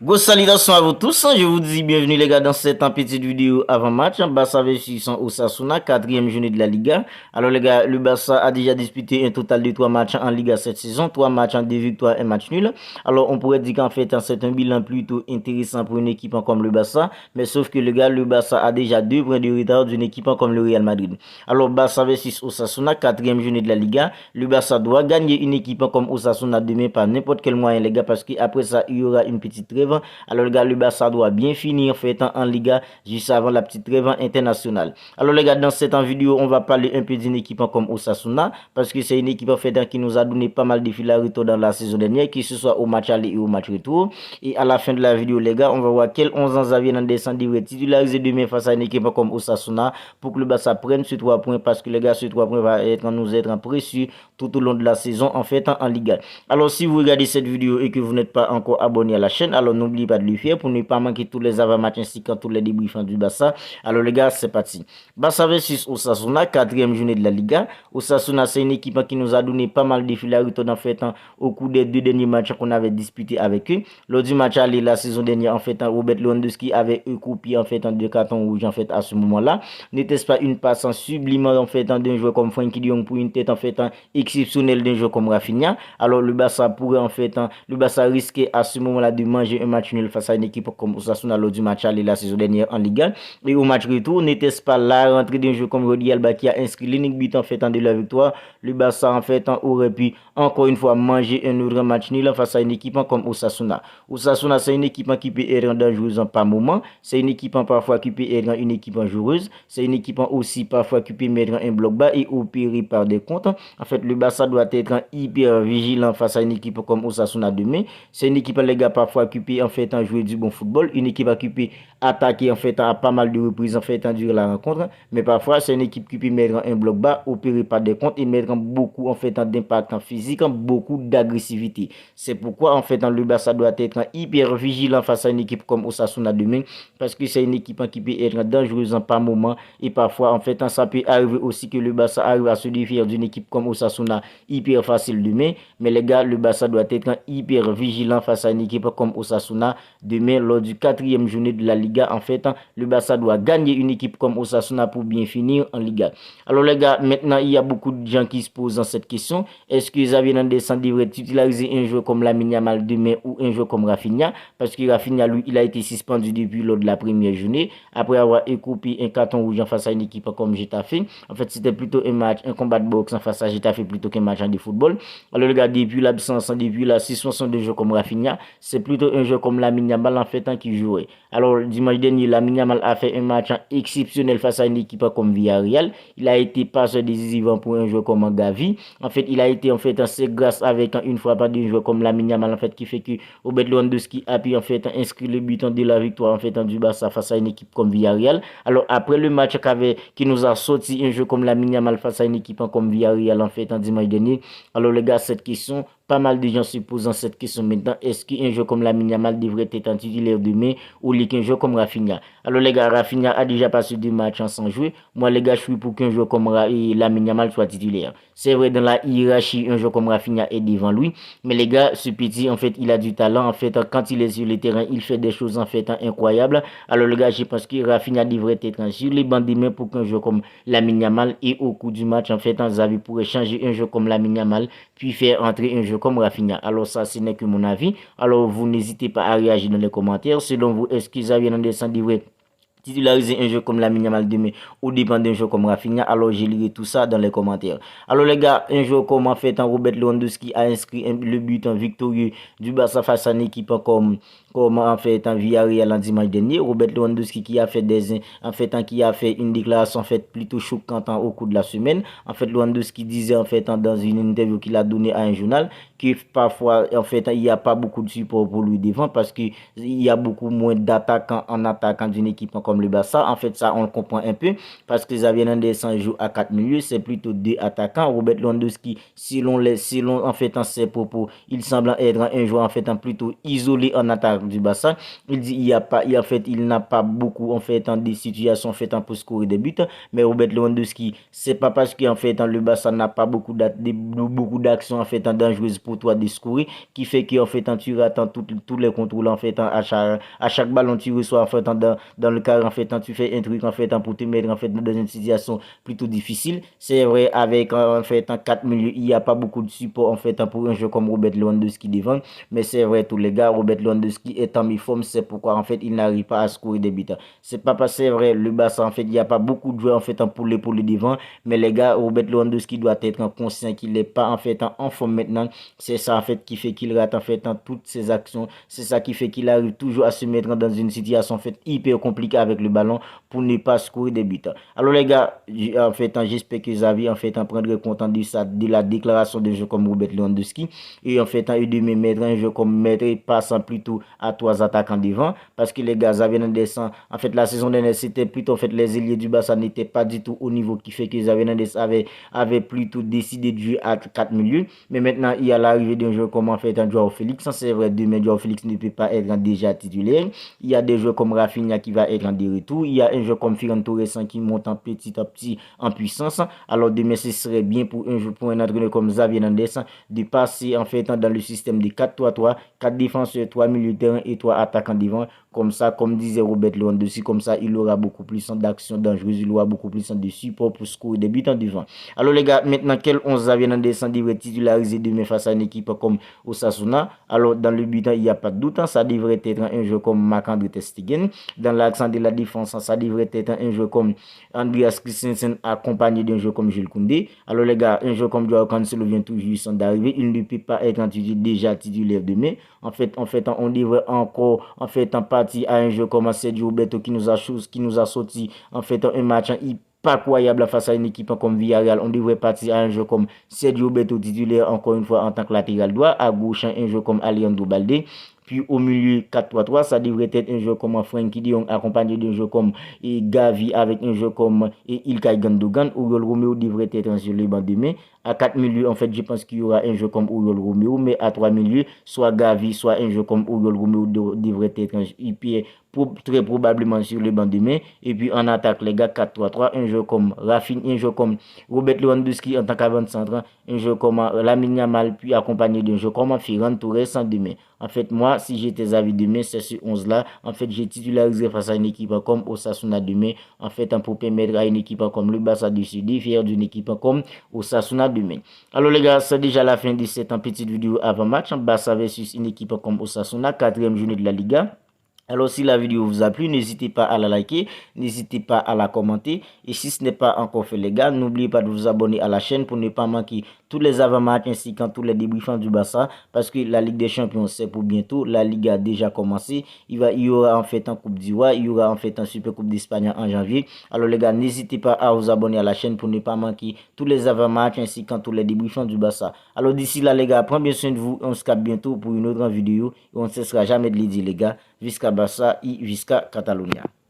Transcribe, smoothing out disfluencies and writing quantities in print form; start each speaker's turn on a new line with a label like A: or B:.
A: Go salutations à vous tous, je vous dis bienvenue les gars dans cette petite vidéo avant-match. Barça versus Osasuna, quatrième journée de la Liga. Alors les gars, le Barça a déjà disputé un total de 3 matchs en Liga cette saison, 3 matchs en 2 victoires et un match nul. Alors on pourrait dire qu'en fait c'est un bilan plutôt intéressant pour une équipe comme le Barça, mais sauf que les gars, le Barça a déjà 2 points de retard d'une équipe comme le Real Madrid. Alors Barça versus Osasuna, quatrième journée de la Liga. Le Barça doit gagner une équipe comme Osasuna demain par n'importe quel moyen les gars, parce qu'après ça il y aura une petite trêve. Alors les gars, le Barça doit bien finir en fait en Liga juste avant la petite trêve internationale. Alors les gars, dans cette vidéo, on va parler un peu d'une équipe comme Osasuna, parce que c'est une équipe en fait qui nous a donné pas mal de fil à retour dans la saison dernière, que ce soit au match aller et au match retour. Et à la fin de la vidéo les gars, on va voir quel 11 ans Xavier Hernandez devrait titulariser demain face à une équipe comme Osasuna pour que le Barça prenne ce 3 points, parce que les gars, ce 3 points va nous être précieux tout au long de la saison en fait en Liga. Alors si vous regardez cette vidéo et que vous n'êtes pas encore abonné à la chaîne, alors n'oubliez pas de le faire pour ne pas manquer tous les avant-matchs ainsi que tous les débriefings du Barça. Alors les gars, c'est parti. Barça versus Osasuna, quatrième journée de la Liga. Osasuna, c'est une équipe qui nous a donné pas mal de fil à retour en fait au cours des 2 derniers matchs qu'on avait disputés avec eux. Lors du match aller la saison dernière, en fait, Robert Lewandowski avait coupé en fait en 2 cartons rouges en fait à ce moment-là. N'était-ce pas une passe en sublime en fait d'un joueur comme Frenkie de Jong pour une tête en fait exceptionnelle d'un joueur comme Rafinha. Alors le Barça pourrait en fait, le Barça risquait à ce moment-là de manger un match nul face à une équipe comme Osasuna lors du match aller la saison dernière en Liga. Et au match retour, n'était-ce pas la rentrée d'un jeu comme Rodi Alba qui a inscrit l'unique but en fait de la victoire. Le Barça en fait aurait pu encore une fois manger un autre match nul face à une équipe comme Osasuna. Osasuna, c'est une équipe qui peut être dangereuse en par moment. C'est une équipe parfois qui peut être une équipe joueuse. C'est une équipe aussi parfois qui peut mettre un bloc bas et opérer par des comptes. En fait, le Barça doit être hyper vigilant face à une équipe comme Osasuna demain. C'est une équipe, les gars, parfois qui peut en fait jouer du bon football. Une équipe qui peut attaquer en fait à pas mal de reprises en fait durant la rencontre. Mais parfois, c'est une équipe qui peut mettre un bloc bas, opérer par des comptes et mettre beaucoup en fait d'impact physique, beaucoup d'agressivité. C'est pourquoi en fait le Barça doit être hyper vigilant face à une équipe comme Osasuna demain, parce que c'est une équipe qui peut être dangereuse en par moment, et parfois en fait ça peut arriver aussi que le Barça arrive à se défier d'une équipe comme Osasuna hyper facile demain. Mais les gars, le Barça doit être hyper vigilant face à une équipe comme Osasuna demain lors du 4e journée de la Liga. En fait, le Barça doit gagner une équipe comme Osasuna pour bien finir en Liga. Alors les gars, maintenant il y a beaucoup de gens qui se posent dans cette question: est-ce que Xavi Hernandez devrait titulariser un joueur comme Lamine Yamal demain ou un joueur comme Rafinha? Parce que Rafinha, lui, il a été suspendu depuis lors de la première journée après avoir écoupé un carton rouge face à une équipe comme Getafe. En fait, c'était plutôt un match, un combat de boxe en face à Getafe plutôt qu'un match de football. Alors les gars, depuis l'absence, depuis la suspension de joueurs comme Rafinha, c'est plutôt un joueur comme Lamine Yamal en fait qui jouait. Alors dimanche dernier, Lamine Yamal a fait un match exceptionnel face à une équipe comme Villarreal. Il a été passeur décisif pour un joueur comme Gavi. En fait, il a été en fait assez grâce avec une fois pas d'un joueur comme Lamine Yamal en fait qui fait que Robert Lewandowski a pu en fait inscrire le but de la victoire en fait du Barça face à une équipe comme Villarreal. Alors après le match qui nous a sorti un jeu comme Lamine Yamal face à une équipe comme Villarreal en fait en dimanche dernier. Alors les gars, cette question, pas mal de gens se posent cette question maintenant: est-ce qu'un joueur comme Lamine Yamal devrait être titulaire demain ou qu'un joueur comme Rafinha? Alors les gars, Rafinha a déjà passé 2 matchs sans jouer. Moi les gars, je suis pour qu'un joueur comme Lamine Yamal soit titulaire. C'est vrai, dans la hiérarchie, un joueur comme Rafinha est devant lui, mais les gars, ce petit en fait, il a du talent en fait. Quand il est sur le terrain, il fait des choses en fait incroyables. Alors les gars, je pense que Rafinha devrait être sur les bancs des mains pour qu'un joueur comme Lamine Yamal, et au cours du match en fait, Xavi pourrait changer un joueur comme Lamine Yamal puis faire entrer un joueur comme Rafinha. Alors ça, ce n'est que mon avis. Alors vous n'hésitez pas à réagir dans les commentaires. Selon vous, est-ce que Xavi Hernandez devrait titulariser un jeu comme Lamine Yamal demain ou dépend d'un jeu comme Rafinha? Alors je lirai tout ça dans les commentaires. Alors les gars, un jeu comme en fait Robert Lewandowski a inscrit le but en victorieux du Barça face à une équipe comme en fait en Villarreal en dimanche dernier. Robert Lewandowski qui a fait qui a fait une déclaration en fait plutôt choquante au cours de la semaine. En fait, Lewandowski disait en fait dans une interview qu'il a donnée à un journal que parfois en fait il n'y a pas beaucoup de support pour lui devant, parce que il y a beaucoup moins d'attaquants en attaquant d'une équipe comme le Barça. En fait, ça on le comprend un peu, parce que Xavi Hernandez joue à 4 milieux, c'est plutôt 2 attaquants. Robert Lewandowski, selon en fait en ses propos, il semble être un joueur en fait plutôt isolé en attaque du Barça. Il dit il n'a pas beaucoup en fait des situations en fait pour scorer des buts. Mais Robert Lewandowski, c'est pas parce que en fait le Barça n'a pas beaucoup d'actions en fait dangereuses pour toi de scorer, qui fait qu'en fait, tu rates tous les contrôles, en fait, à chaque ballon, tu reçois, en fait, dans le carré, en fait, tu fais un truc, en fait, pour te mettre, en fait, dans une situation plutôt difficile. C'est vrai, avec, en fait, en 4 milieux, il n'y a pas beaucoup de support, en fait, pour un jeu comme Robert Lewandowski devant, mais c'est vrai, tous les gars, Robert Lewandowski est en mi-forme, c'est pourquoi, en fait, il n'arrive pas à scorer des buts. C'est pas parce que c'est vrai, le Barça, en fait, il n'y a pas beaucoup de joueurs, en fait, pour les devant, mais les gars, Robert Lewandowski doit être conscient qu'il n'est pas, en fait, en forme maintenant. C'est ça, en fait, qui fait qu'il rate, en fait, toutes ses actions. C'est ça qui fait qu'il arrive toujours à se mettre dans une situation, en fait, hyper compliquée avec le ballon pour ne pas scorer des buts. Alors, les gars, en fait, j'espère que Xavi, en fait, en prendrait compte de ça, de la déclaration de jeu comme Robert Lewandowski. Et, en fait, eux de me mettre un jeu comme mettre passant plutôt à 3 attaquants devant. Parce que les gars, Xavi Hernandez, en fait, la saison dernière, c'était plutôt, en fait, les ailiers du Barça n'étaient pas du tout au niveau qui fait que Xavi Hernandez avait plutôt décidé de jouer à 4 milieux. Mais maintenant, il y a l'arrivée d'un joueur comme, en fait, un Joao Félix. C'est vrai, demain, Joao Félix ne peut pas être déjà titulaire. Il y a des joueurs comme Rafinha qui va être en des retours. Il y a un joueur comme Ferran Torres qui monte en petit à petit en puissance. Alors, demain, ce serait bien pour un entraîneur comme Xavi Hernandez de passer, en fait, dans le système de 4-3-3, 4 défenseurs, 3 milieux de terrain et 3 attaquants devant. Comme ça, comme disait Robert Lewandowski, comme ça, il aura beaucoup plus d'action dangereuse, il aura beaucoup plus de support pour scorer des buts en devant. Alors les gars, maintenant, quel 11 Xavi Hernandez devrait titulariser demain face à une équipe comme Osasuna? Alors, dans le but, il n'y a pas de doute, ça devrait être un jeu comme Marc-André ter Stegen. Dans l'accent de la défense, ça devrait être un jeu comme Andreas Christensen accompagné d'un jeu comme Jules Koundé. Alors les gars, un jeu comme Joao Cancelo vient tout juste d'arriver, il ne peut pas être déjà titulaire demain. En fait, on devrait encore, en fait, en partie à un jeu comme Sergio Roberto qui nous a sorti, en fait, un match pas croyable face à une équipe comme Villarreal. On devrait partir à un jeu comme Sergio Roberto titulaire, encore une fois, en tant que latéral droit. À gauche, un jeu comme Alejandro Balde. Puis au milieu 4-3-3, ça devrait être un jeu comme Frenkie de Jong accompagné d'un jeu comme Gavi avec un jeu comme Ilkay Gundogan. Oriol Romeo devrait être sur le banc de main. À 4 milieux, en fait, je pense qu'il y aura un jeu comme Oriol Romeo, mais à 3 milieux, soit Gavi, soit un jeu comme Oriol Romeo devrait être très probablement sur le banc de main. Et puis en attaque, les gars, 4-3-3, un jeu comme Rafinha, un jeu comme Robert Lewandowski en tant qu'avant-centre, un jeu comme Lamine Yamal, puis accompagné d'un jeu comme Ferran Torres en demain. En fait, moi, si j'étais Xavi demain, c'est ce 11-là. En fait, j'ai titularisé face à une équipe comme Osasuna demain. En fait, pour permettre à une équipe comme le Barça du Sud de faire d'une équipe comme Osasuna demain. Alors les gars, c'est déjà la fin de cette petite vidéo avant-match. Barça versus une équipe comme Osasuna, 4e journée de la Liga. Alors si la vidéo vous a plu, n'hésitez pas à la liker, n'hésitez pas à la commenter. Et si ce n'est pas encore fait les gars, n'oubliez pas de vous abonner à la chaîne pour ne pas manquer tous les avant-matchs ainsi que tous les débriefings du Barça. Parce que la Ligue des Champions c'est pour bientôt, la Ligue a déjà commencé. Il y aura en fait un Coupe d'Ivoire, il y aura en fait un Super Coupe d'Espagne en janvier. Alors les gars, n'hésitez pas à vous abonner à la chaîne pour ne pas manquer tous les avant-matchs ainsi que tous les débriefings du Barça. Alors d'ici là les gars, prenez bien soin de vous, on se capte bientôt pour une autre vidéo. Et on ne cessera jamais de le dire les gars. Visca Barça et Visca Catalunya.